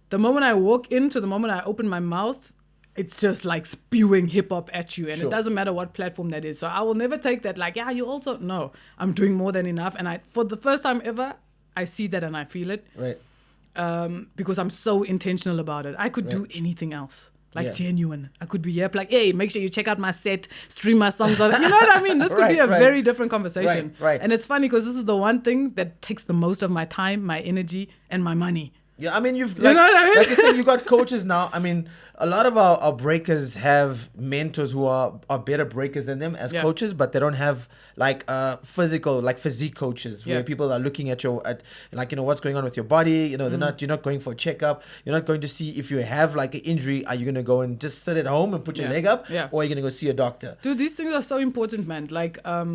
the moment I walk into, the moment I open my mouth, it's just like spewing hip hop at you, and it doesn't matter what platform that is. So I will never take that like, you also no. I'm doing more than enough, and for the first time ever, I see that and I feel it. Right. Because I'm so intentional about it. I could do anything else. Like genuine. I could be here like, hey, make sure you check out my set, stream my songs on it. You know what I mean? This could be a very different conversation. Right. And it's funny because this is the one thing that takes the most of my time, my energy, and my money. Yeah, I mean, you know what I mean? Like you said, you got coaches now. I mean, a lot of our breakers have mentors who are better breakers than them as coaches, but they don't have like physical, like physique coaches where people are looking at what's going on with your body. You're not going for a checkup. You're not going to see if you have like an injury. Are you going to go and just sit at home and put your leg up? Yeah. Or are you going to go see a doctor? Dude, these things are so important, man. Like a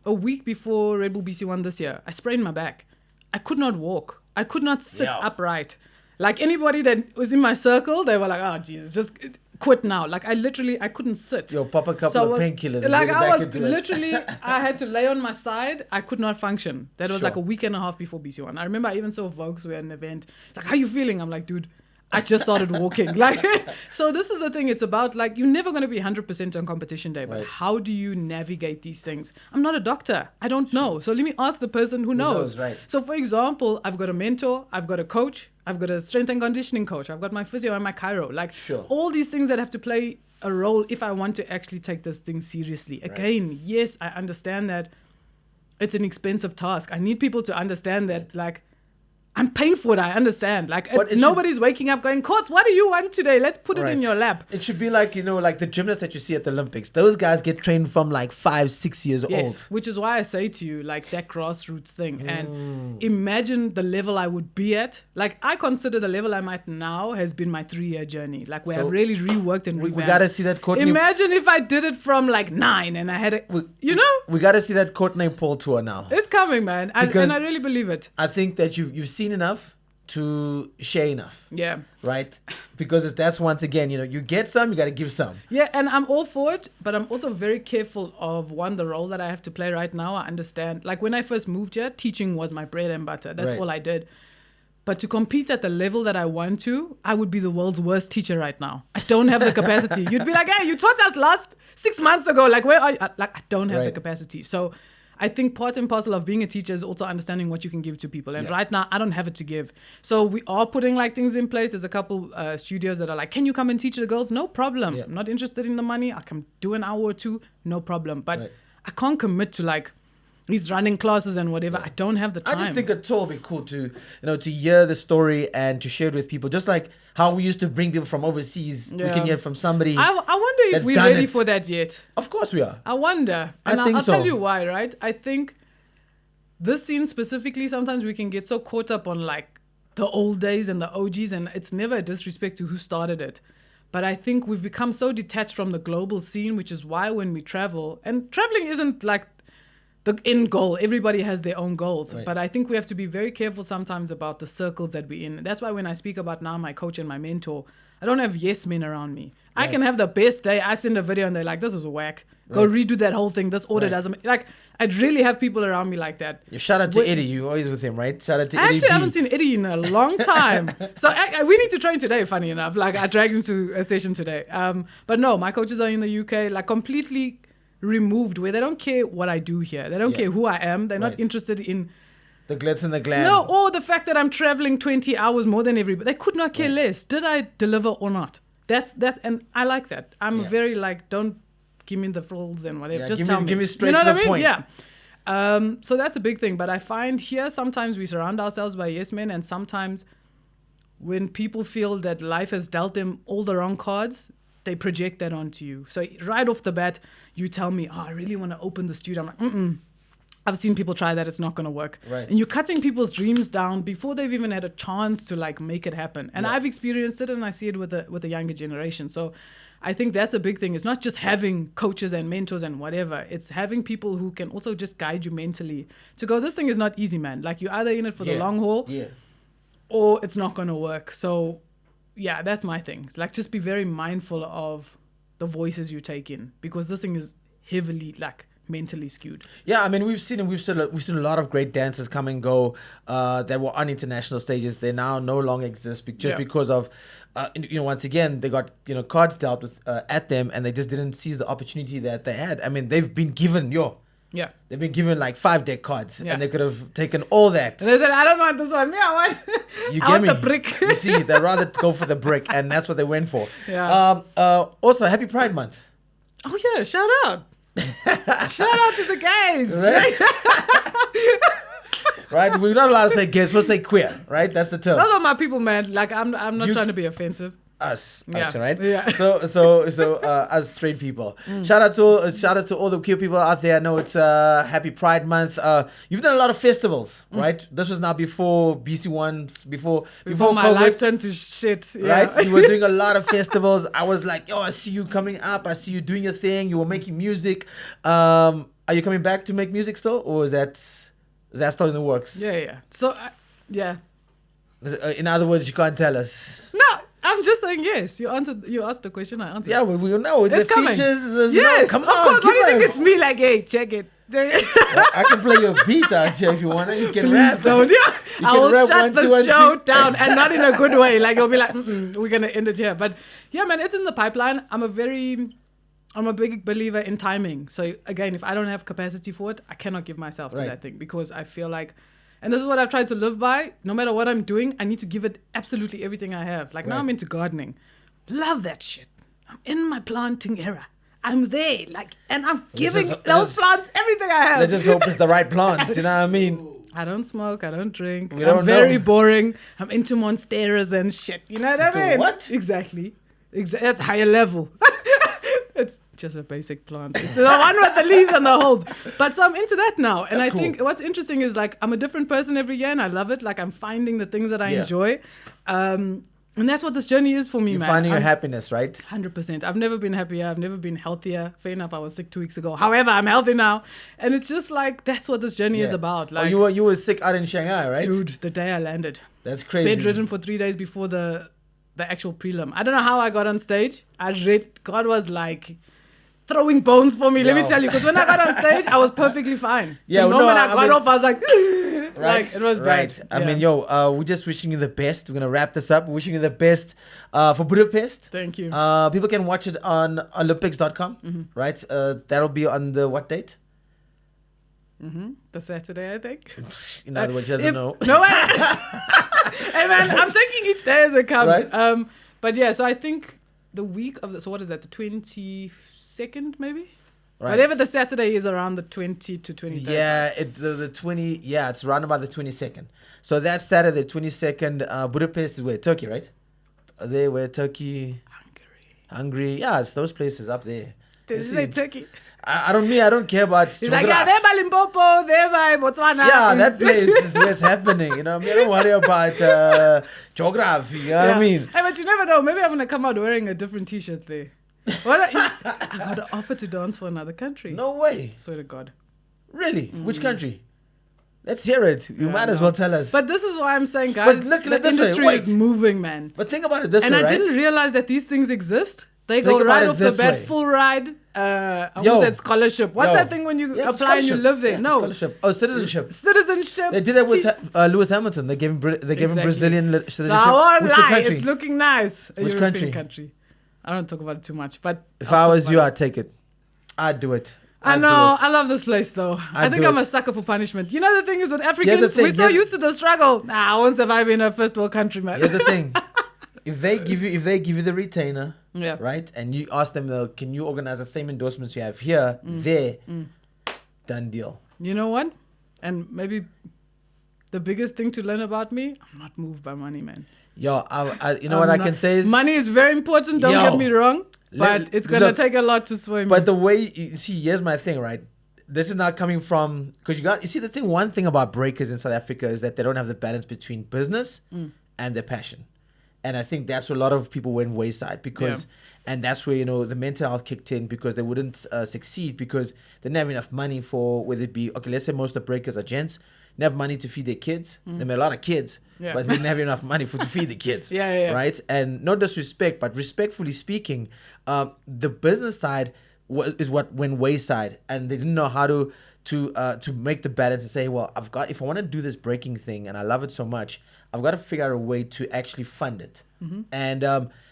week before Red Bull BC won this year, I sprained my back. I could not walk. I could not sit upright. Like anybody that was in my circle, they were like, "Oh Jesus, just quit now." Like I couldn't sit. Yo, pop a couple of painkillers. Like I was literally, I had to lay on my side. I could not function. That was like a week and a half before BC1. I remember I even saw Vogues were at an event. It's like, "How you feeling?" I'm like, "Dude, I just started walking." Like, so this is the thing. It's about like, you're never going to be 100% on competition day, but how do you navigate these things? I'm not a doctor. I don't know. So let me ask the person who knows. Right. So for example, I've got a mentor, I've got a coach, I've got a strength and conditioning coach, I've got my physio and my chiro. Like all these things that have to play a role if I want to actually take this thing seriously. Again, yes, I understand that it's an expensive task. I need people to understand that, like, I'm paying for it, I understand. Like, nobody's waking up going, "Courts, what do you want today? Let's put it in your lap." It should be like, like the gymnasts that you see at the Olympics. Those guys get trained from like 5-6 years old. Which is why I say to you, like, that grassroots thing. And imagine the level I would be at. Like, I consider the level I'm at now has been my 3-year journey. Like, where I've really reworked and revamped. We got to see that Courtnaé. Imagine if I did it from like 9 and I had We got to see that Courtnaé Paul tour now. It's coming, man. And I really believe it. I think that you've seen enough to share enough. Yeah. Right? Because that's once again, you get some, you got to give some. Yeah, and I'm all for it, but I'm also very careful of the role that I have to play right now. I understand. Like when I first moved here, teaching was my bread and butter. That's all I did. But to compete at the level that I want to, I would be the world's worst teacher right now. I don't have the capacity. You'd be like, "Hey, you taught us last 6 months ago. Like, where are you?" Like, I don't have the capacity. So I think part and parcel of being a teacher is also understanding what you can give to people. And right now, I don't have it to give. So we are putting like things in place. There's a couple studios that are like, "Can you come and teach the girls?" No problem. I'm not interested in the money. I can do an hour or two. No problem. But I can't commit to like these running classes and whatever. I don't have the time. I just think it's all be cool to hear the story and to share it with people. Just like how we used to bring people from overseas. We can hear from somebody. I wonder if we're ready for that yet. Of course we are. I wonder. And I'll tell you why, right? I think this scene specifically, sometimes we can get so caught up on like the old days and the OGs, and it's never a disrespect to who started it. But I think we've become so detached from the global scene, which is why when we travel, and traveling isn't like the end goal. Everybody has their own goals. But I think we have to be very careful sometimes about the circles that we're in. That's why when I speak about now my coach and my mentor, I don't have yes men around me. I can have the best day. I send a video and they're like, "This is whack. Go redo that whole thing. This order doesn't..." Like, I'd really have people around me like that. Shout out to Eddie. You're always with him, right? Shout out to Eddie. I actually haven't seen Eddie in a long time. So we need to train today, funny enough. Like, I dragged him to a session today. But no, my coaches are in the UK, like completely removed, where they don't care what I do here. They don't care who I am. They're not interested in the glitz and the glam. No, or the fact that I'm traveling 20 hours more than everybody. They could not care less. Did I deliver or not? That's and I like that. I'm very like, don't give me the frills and whatever. Just tell me. Give me straight to the what I mean? point. Yeah. So that's a big thing. But I find here sometimes we surround ourselves by yes men, and sometimes when people feel that life has dealt them all the wrong cards, they project that onto you. So right off the bat, you tell me, I really want to open the studio. I'm like, I've seen people try that. It's not going to work. Right. And you're cutting people's dreams down before they've even had a chance to like make it happen. And I've experienced it, and I see it with the younger generation. So I think that's a big thing. It's not just having coaches and mentors and whatever. It's having people who can also just guide you mentally to go, this thing is not easy, man. Like, you're either in it for the long haul or it's not going to work. So yeah, that's my thing. It's like, just be very mindful of the voices you take in, because this thing is heavily like mentally skewed. Yeah, I mean, we've seen a lot of great dancers come and go that were on international stages. They now no longer exist because of once again they got cards dealt with at them, and they just didn't seize the opportunity that they had. I mean, they've been given they've been given like 5 deck cards, and they could have taken all that. And they said, I don't want this one. I want, I want the brick. You see, they'd rather go for the brick, and that's what they went for. Yeah. Also, happy Pride Month. Oh yeah, shout out. Shout out to the guys. Right? Right? We're not allowed to say gays, we'll say queer, right? That's the term. Those are my people, man. Like, I'm not trying to be offensive. Us, Yeah. right? Yeah. So, us straight people. Shout out to all the queer people out there. I know it's Happy Pride Month. You've done a lot of festivals, right? This was now before BC1, before my COVID, life turned to shit. Yeah. right? You were doing a lot of festivals. I was like, I see you coming up. I see you doing your thing. You were making music. Are you coming back to make music still, or is that still in the works? Yeah. So, yeah. In other words, you can't tell us. No, I'm just saying yes. You asked the question, I answered. Yeah, we know. It's the coming. features. Yes, come of on, course. What do you give think us. it's me? Like, hey, check it. I can play your beat actually if you want to. You can Please rap. don't. Yeah. You I can will rap shut 1, 2, the and show 3. down, and not in a good way. Like, you'll be like, we're going to end it here. But yeah, man, it's in the pipeline. I'm a big believer in timing. So again, if I don't have capacity for it, I cannot give myself to that thing, because I feel like, and this is what I've tried to live by, no matter what I'm doing, I need to give it absolutely everything I have. Like now I'm into gardening. Love that shit. I'm in my planting era. I'm there, like, and I'm giving those plants everything I have. Let's just hope it's the right plants, you know what I mean? I don't smoke, I don't drink. I'm very boring. I'm into monsteras and shit. You know what I mean? What? Exactly. That's higher level. It's just a basic plant. It's the one with the leaves and the holes. But so I'm into that now. And I think what's interesting is, like, I'm a different person every year, and I love it. Like, I'm finding the things that I enjoy. And that's what this journey is for me, You're man. finding your happiness, right? 100%. I've never been happier. I've never been healthier. Fair enough, I was sick 2 weeks ago. However, I'm healthy now. And it's just like, that's what this journey is about. Like, you were sick out in Shanghai, right? dude, the day I landed. That's crazy. Bedridden for 3 days before the actual prelim. I don't know how I got on stage. God was like throwing bones for me, let me tell you. Because when I got on stage, I was perfectly fine. Yeah, the moment I got mean, off, I was like, right, like, it was bad. Right. I mean, we're just wishing you the best. We're going to wrap this up. We're wishing you the best for Budapest. Thank you. People can watch it on Olympics.com, right? That'll be on the what date? The Saturday, I think. In other words, she doesn't know. No way. Hey, man, I'm taking each day as it comes. Right. But yeah, so I think the week of so what is that? The 22nd, maybe? Right. Whatever the Saturday is, around the 20 to 23rd. Yeah, the 20. Yeah, it's around about the 22nd. So that Saturday, 22nd, Budapest is where? Turkey, right? They where Turkey, Hungary. Yeah, it's those places up there. Did you say Turkey? I don't care about. He's like, yeah, they're by Limpopo, they're by Botswana. Yeah, that place is where it's happening. You know, I don't worry about geography. You know what I mean? Hey, but you never know. Maybe I'm gonna come out wearing a different T-shirt there. I got an offer to dance for another country. No way. Swear to God. Really? Which country? Let's hear it. You might as well tell us. But this is why I'm saying, guys, the industry is moving, man. But think about it this way, right? And I didn't realize that these things exist. They go right off the bat, full ride. I almost said scholarship. What's that thing when you apply and you live there? No. Scholarship. Oh, citizenship. Citizenship. They did that with Lewis Hamilton. They gave him Brazilian citizenship. So I won't Which lie, country? it's looking nice. Which European country? I don't talk about it too much, but if I was you, I'd take it. I'd do it. I know. I love this place, though. I think I'm a sucker for punishment. You know, the thing is with Africans, we're so used to the struggle. Nah, I won't survive in a first world country, man. Here's the thing. If they give you the retainer, right, and you ask them, can you organize the same endorsements you have here, done deal. You know what? And maybe the biggest thing to learn about me, I'm not moved by money, man. Yo, you know what I can say is... Money is very important, don't get me wrong. But it's going to take a lot to sway me. But the way... You see, here's my thing, right? This is not coming from... Because you see, one thing about breakers in South Africa is that they don't have the balance between business and their passion. And I think that's where a lot of people went wayside because... Yeah. And that's where, you know, the mental health kicked in because they wouldn't succeed because they didn't have enough money for, whether it be... Okay, let's say most of the breakers are gents. They have money to feed their kids. They have a lot of kids, but they didn't have enough money to feed the kids. Right? And no disrespect, but respectfully speaking, the business side is what went wayside, and they didn't know how to make the balance and say, well, if I want to do this breaking thing and I love it so much, I've got to figure out a way to actually fund it.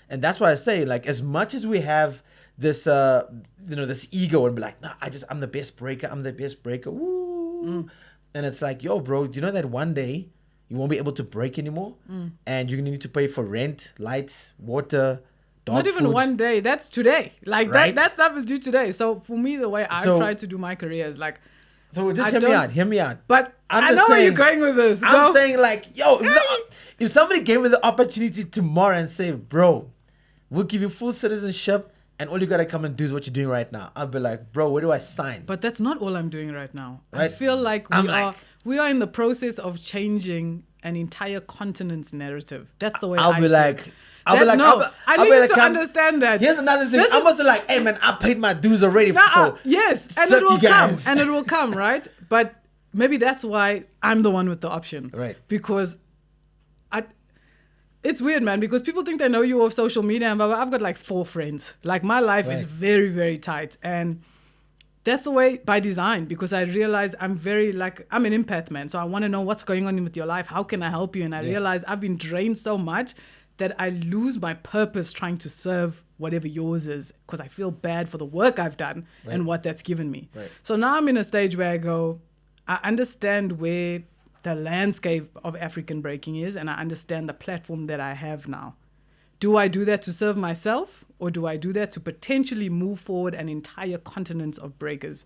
And that's why I say, like, as much as we have this this ego and be like, no, I'm the best breaker. Woo. And it's like, yo, bro, do you know that one day you won't be able to break anymore? And you're going to need to pay for rent, lights, water, dog Not even food. one day. That's today. Like, right? that stuff is due today. So, for me, the way I've tried to do my career is like... So, just hear me out. But I know where you're going with this. I'm saying, like, yo, if somebody gave me the opportunity tomorrow and say, bro, we'll give you full citizenship and all you got to come and do is what you're doing right now, I'll be like, bro, where do I sign? But that's not all I'm doing right now. Right? I feel like we are in the process of changing an entire continent's narrative. That's the way I see it. I need you to understand that. Here's another thing. I was like, hey, man, I paid my dues already. Yes, and it will come. And it will come, right? But maybe that's why I'm the one with the option. Right. Because it's weird, man, because people think they know you off social media, and I've got like 4 friends. Like, my life is very, very tight. And that's the way by design, because I realize I'm an empath, man. So I want to know what's going on with your life. How can I help you? And I realize I've been drained so much that I lose my purpose trying to serve whatever yours is, because I feel bad for the work I've done and what that's given me. Right. So now I'm in a stage where I understand where the landscape of African breaking is, and I understand the platform that I have now. Do I do that to serve myself, or do I do that to potentially move forward an entire continent of breakers?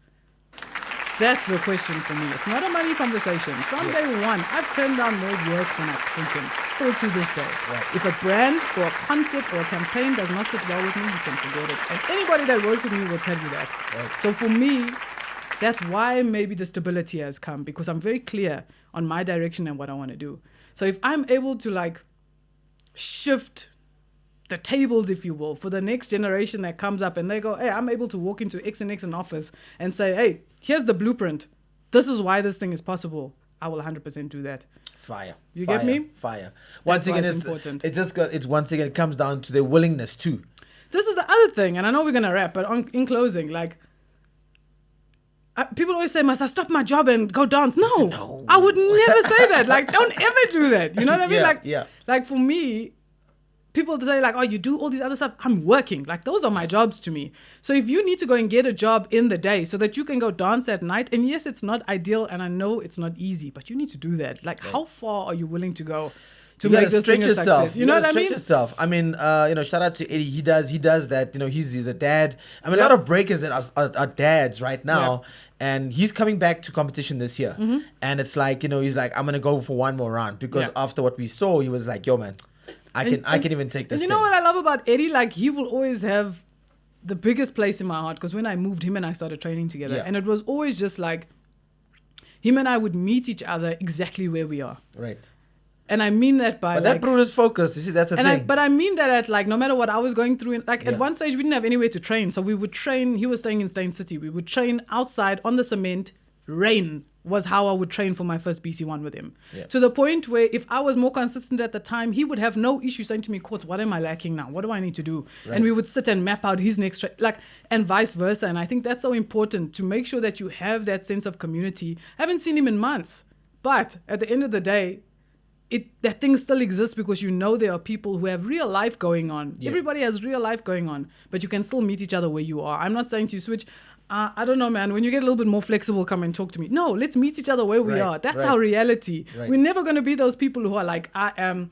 That's the question for me. It's not a money conversation. From day one, I've turned down more work than I've taken, still to this day. Right. If a brand or a concept or a campaign does not sit well with me, you can forget it. And anybody that works with me will tell you that. Right. So for me, that's why maybe the stability has come, because I'm very clear on my direction and what I want to do. So if I'm able to like shift the tables, if you will, for the next generation that comes up and they go, hey, I'm able to walk into X and X in office and say, hey, here's the blueprint. This is why this thing is possible. I will 100% do that. Fire. You get me? Fire. Once again, it's important. It comes down to their willingness too. This is the other thing, and I know we're going to wrap, but in closing, like, people always say, must I stop my job and go dance? No. I would never say that. Like, don't ever do that. You know what I mean? Like for me, people say like, oh, you do all these other stuff. I'm working. Like, those are my jobs to me. So if you need to go and get a job in the day so that you can go dance at night, and yes, it's not ideal, and I know it's not easy, but you need to do that. Like, how far are you willing to go to make this thing a success? You know what I mean? Yourself. I mean, shout out to Eddie. He does that. You know, he's a dad. I mean, a lot of breakers that are dads right now. Yeah. And he's coming back to competition this year. Mm-hmm. And it's like, you know, he's like, I'm going to go for one more round. Because after what we saw, he was like, yo, man, I can even take this. And you know what I love about Eddie? Like, he will always have the biggest place in my heart. Because when I moved, him and I started training together. Yeah. And it was always just like, him and I would meet each other exactly where we are. Right. And I mean that by But that brought us focus. You see, that's the thing. But I mean that at like, no matter what I was going through, at one stage we didn't have anywhere to train. So we would train, he was staying in Stain City. We would train outside on the cement. Rain was how I would train for my first BC1 with him. Yeah. To the point where if I was more consistent at the time, he would have no issue saying to me, Court, what am I lacking now? What do I need to do? Right. And we would sit and map out his next, and vice versa. And I think that's so important to make sure that you have that sense of community. I haven't seen him in months, but at the end of the day, that thing still exists because you know there are people who have real life going on. Yeah. Everybody has real life going on, but you can still meet each other where you are. I'm not saying to switch. I don't know, man. When you get a little bit more flexible, come and talk to me. No, let's meet each other where we are. That's our reality. Right. We're never going to be those people who are like, I am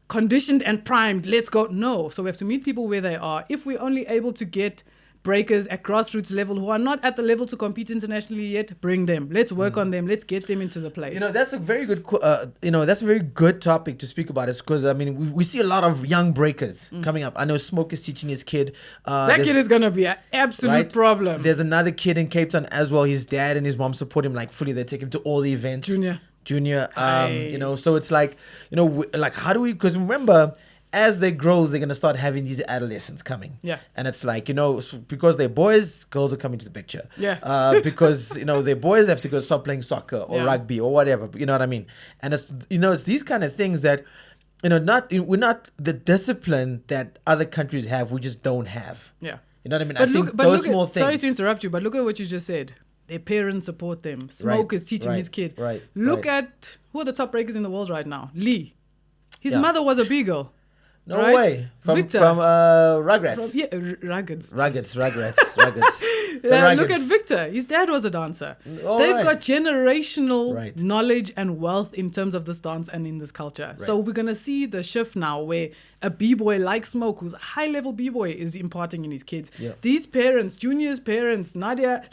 conditioned and primed. Let's go. No. So we have to meet people where they are. If we're only able to get breakers at grassroots level who are not at the level to compete internationally yet. Bring them. Let's work on them. Let's get them into the place. That's a very good, that's a very good topic to speak about. Is because we see a lot of young breakers coming up. I know Smoke is teaching his kid. That kid is gonna be an absolute problem. There's another kid in Cape Town as well. His dad and his mom support him like fully. They take him to all the events. Junior. So it's like, like how do we? Because remember, as they grow, they're gonna start having these adolescents coming. Yeah. And it's like, because they're boys, girls are coming to the picture. Yeah. Because they're boys, have to go stop playing soccer or rugby or whatever. You know what I mean? And it's it's these kind of things that we're not the discipline that other countries have. We just don't have. Yeah. You know what I mean? But I think those small things. Sorry to interrupt you, but look at what you just said. Their parents support them. Smoke is teaching his kid. Look at who are the top breakers in the world right now. Lee. His mother was a beagle. No way. Victor. From Rugrats. Ruggeds. Ruggeds. Look at Victor. His dad was a dancer. They've got generational knowledge and wealth in terms of this dance and in this culture. So we're going to see the shift now where a b-boy like Smoke, who's a high-level b-boy, is imparting in his kids. Yeah. These parents, Junior's parents, Nadia,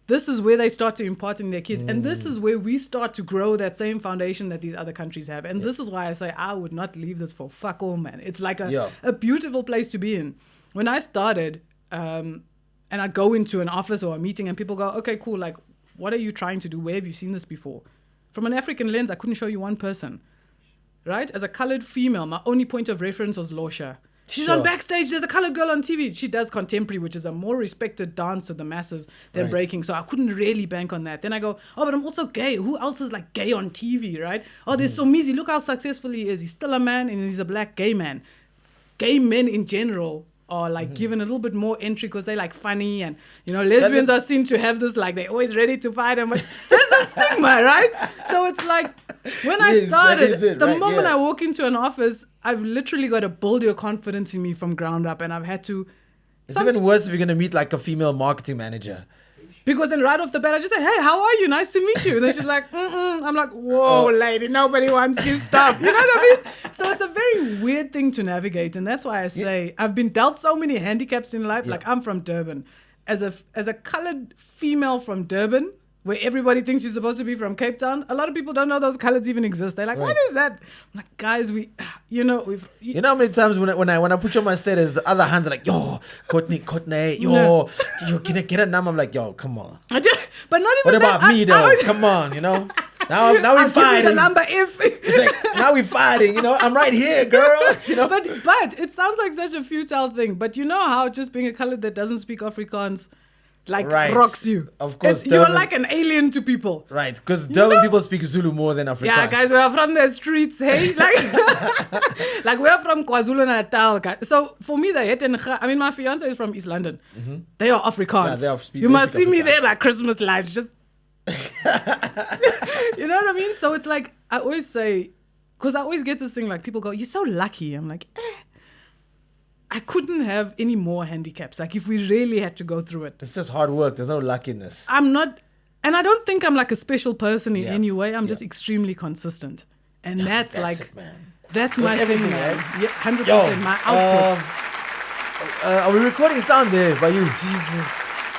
this is where they start to impart in their kids. And this is where we start to grow that same foundation that these other countries have. And this is why I say I would not leave this for fuck all, man. It's like a beautiful place to be in. When I started, and I'd go into an office or a meeting and people go, okay, cool. Like, what are you trying to do? Where have you seen this before? From an African lens, I couldn't show you one person, right? As a colored female, my only point of reference was Losha. She's on backstage. There's a colored girl on TV. She does contemporary, which is a more respected dance to the masses than breaking. So I couldn't really bank on that. Then I go, but I'm also gay. Who else is like gay on TV, right? Oh, there's Somizi. Look how successful he is. He's still a man and he's a black gay man. Gay men in general are like given a little bit more entry because they're like funny and lesbians are seen to have this like they're always ready to fight and but there's the stigma, right? So it's like when I started, the moment I walk into an office, I've literally got to build your confidence in me from ground up, and I've had to. It's even worse if you're gonna meet like a female marketing manager. Because then right off the bat, I just say, hey, how are you? Nice to meet you. And then she's like, I'm like, whoa, lady, nobody wants your stuff. You know what I mean? So it's a very weird thing to navigate. And that's why I say I've been dealt so many handicaps in life. Like I'm from Durban. As a colored female from Durban, where everybody thinks you're supposed to be from Cape Town, a lot of people don't know those colors even exist. They're like, what is that? I'm like, guys, we've... You know how many times when I put you on my status, the other hands are like, yo, Courtnaé, yo, can I get a number? I'm like, yo, come on. But not even what about me though? Come on, Now we're fighting. The number if. It's like, now we're fighting, I'm right here, girl. But it sounds like such a futile thing. But you know how just being a color that doesn't speak Afrikaans rocks you. Of course. You're like an alien to people. Right, because Durban people speak Zulu more than Afrikaans. Yeah, guys, we are from the streets, hey? Like we're from KwaZulu-Natal. Guys. So for me, my fiance is from East London. Mm-hmm. They are Afrikaans. Yeah, you must see me there like Christmas lights. Just... You know what I mean? So it's like, I always say, because I always get this thing like people go, you're so lucky. I'm like, I couldn't have any more handicaps. Like if we really had to go through it. It's just hard work. There's no luckiness. I'm not, and I don't think I'm like a special person in any way. I'm just extremely consistent. And that's like, it, man. That's my thing, man. Yeah, 100% my output. Are we recording sound there by you? Jesus.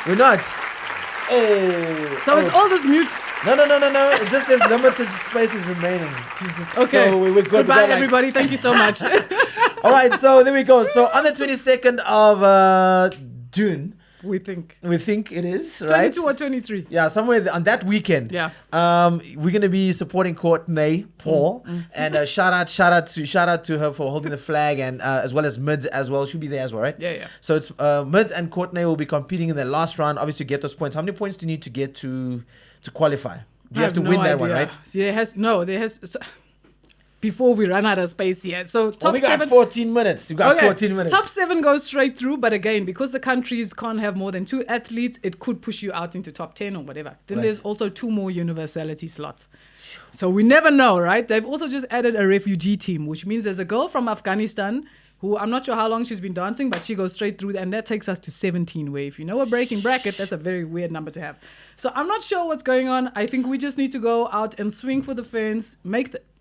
We're not. Oh. So it's all this mute. No. It just says limited spaces remaining. Jesus. Okay. So we're good. Goodbye, everybody. Thank you so much. All right, so there we go. So on the 22nd of June, we think it is, 22 right? 22 or 23. Yeah, somewhere on that weekend. Yeah. We're gonna be supporting Courtnaé Paul, and shout out to her for holding the flag, and as well as Mids as well. She'll be there as well, right? Yeah. So it's Mids and Courtnaé will be competing in the last round, obviously to get those points. How many points do you need to get to qualify? Do you have to win that one, right? So before we run out of space here. So top we got 7... 14 minutes. You got 14 minutes. Top 7 goes straight through, but again, because the countries can't have more than 2 athletes, it could push you out into top 10 or whatever. Then there's also 2 more universality slots. So we never know, right? They've also just added a refugee team, which means there's a girl from Afghanistan who I'm not sure how long she's been dancing, but she goes straight through, and that takes us to 17, where if you know a breaking bracket, that's a very weird number to have. So I'm not sure what's going on. I think we just need to go out and swing for the fence,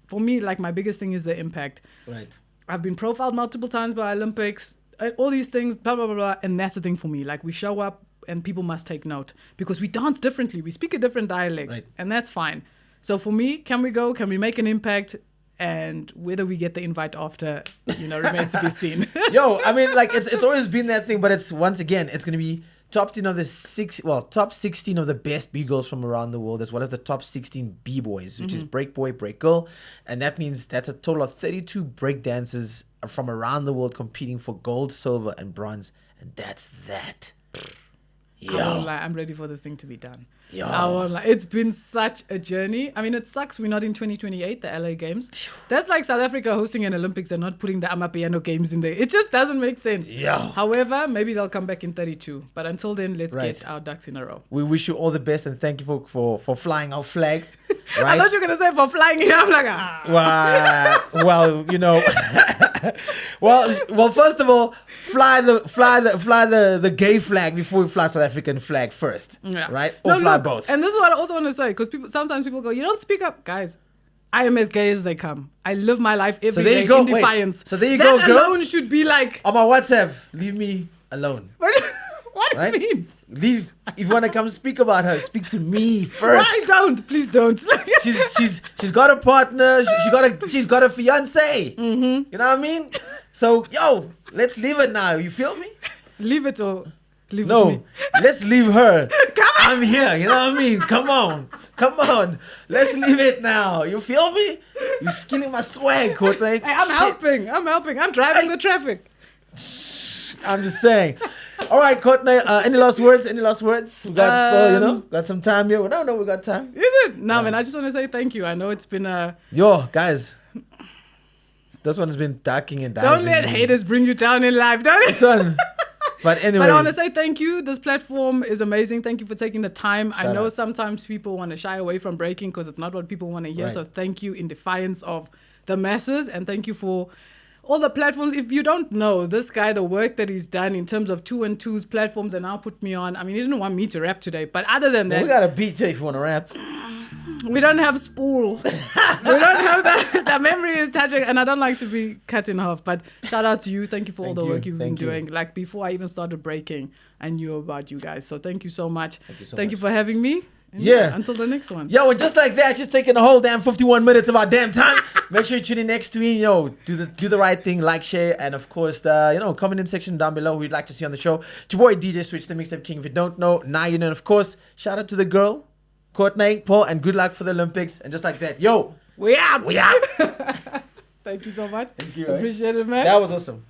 for me, like my biggest thing is the impact. Right. I've been profiled multiple times by Olympics. all these things, blah, blah, blah, blah. And that's the thing for me. Like, we show up and people must take note because we dance differently. We speak a different dialect, Right. and that's fine. So for me, can we go? Can we make an impact? And whether we get the invite after, remains to be seen. Yo, I mean, like it's always been that thing, but it's once again, it's gonna be top 10 of the top 16 of the best B-girls from around the world, as well as the top 16 B-boys, which is break boy, break girl, and that means that's a total of 32 break dancers from around the world competing for gold, silver, and bronze, and that's that. I won't Yo, lie, I'm ready for this thing to be done. Yo. I won't lie. It's been such a journey. I mean, it sucks we're not in 2028, the LA Games. That's like South Africa hosting an Olympics and not putting the Amapiano Games in there. It just doesn't make sense. Yo. However, maybe they'll come back in 32. But until then, let's Right. get our ducks in a row. we wish you all the best and thank you for flying our flag. I Right? thought you were going to say for flying here. I'm like, Well, well, first of all, fly the gay flag before we fly South African flag first, Yeah. right? Or No, fly look, both. And this is what I also want to say, because sometimes people go, you don't speak up. Guys, I am as gay as they come. I live my life every there day you go. in Wait. defiance. So there you that go, That girls. alone should be like, On my WhatsApp, leave me alone, what do right? you mean? Leave. If you want to come speak about her, speak to me first. Why don't? Please don't. She's got a partner. She's got a fiance. You know what I mean? So let's leave it now. You feel me? Leave it or leave it No, me. let's leave her. I'm here. You know what I mean? Come on. Let's leave it now. You feel me? You're stealing my swag, Courtnaé. Hey, I'm Shit. helping. I'm driving the traffic. I'm just saying. All right, Courtnaé. Any last words? We got still, got some time here. No, we got time. Is it? No, man, I just want to say thank you. I know it's been a... Yo, guys. This one has been ducking and diving. Don't let haters bring you down in life, don't it? Son. But anyway. But I want to say thank you. This platform is amazing. Thank you for taking the time. I Shout know out. sometimes people want to shy away from breaking because it's not what people want to hear. Right. So thank you in defiance of the masses. And thank you for all the platforms. If you don't know, this guy, the work that he's done in terms of 2 and 2's platforms and now put me on. I mean, he didn't want me to rap today. But other than that, We got a beat you if you want to rap. we don't have spool. We don't have that. The memory is touching, and I don't like to be cut in half. But shout out to you. Thank you for all Thank the you. work you've been Thank you. doing. Like before I even started breaking, I knew about you guys. So thank you so much. Thank you so for having me. And Yeah. Until the next one. Yo, and just like that, just taking a whole damn 51 minutes of our damn time. Make sure you tune in next week. Do the right thing, like, share, and of course, comment in section down below who you'd like to see on the show. It's your boy DJ Switch, the Mixtape King. If you don't know, now you know. And of course, shout out to the girl, Courtnaé, Paul, and good luck for the Olympics. And just like that, yo, We out. we out. Thank you so much. Thank you, eh? Appreciate it, man. That was awesome.